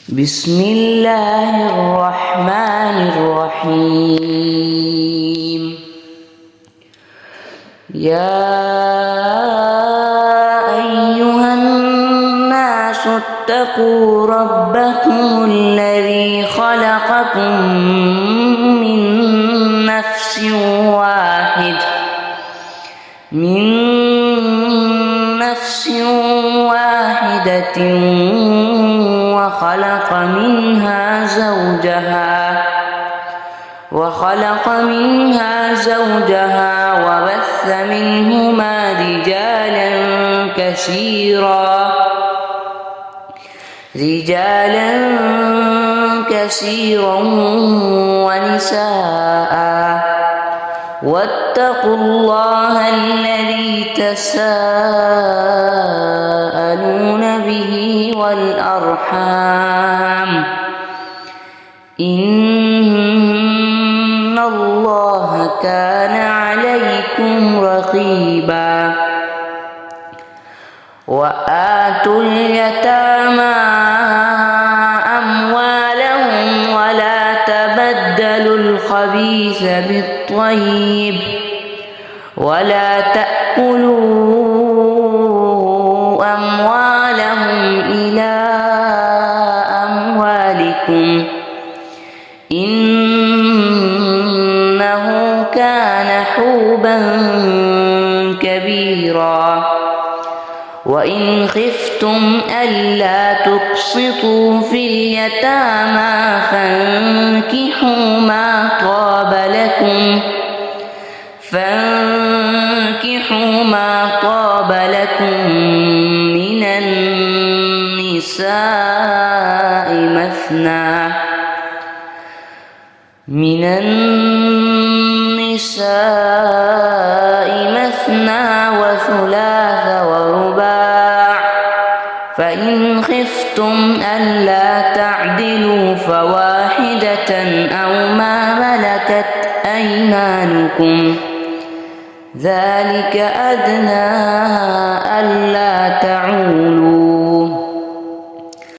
بسم الله الرحمن الرحيم. يا أيها الناس اتقوا ربكم الذي خلقكم من نفس واحدة وخلق منها زوجها وبث منهما رجالا كثيرا ونساء، واتقوا الله الذي تساءلون به والأرحام، إن الله كان عليكم رقيبا. وآتوا اليتامى أموالهم ولا تبدلوا الخبيث بالطيب ولا تأكلوا أموالهم إلى أموالكم، إنه كان حوبا كبيرا. وإن خفتم ألا تقسطوا في اليتامى فانكحوا ما طاب لكم من النساء مثنى وثلاث ورباع، فإن خفتم ألا تعدلوا فواحدة أو ما ملكت أيمانكم، ذلك أدنى ألا تعولوا.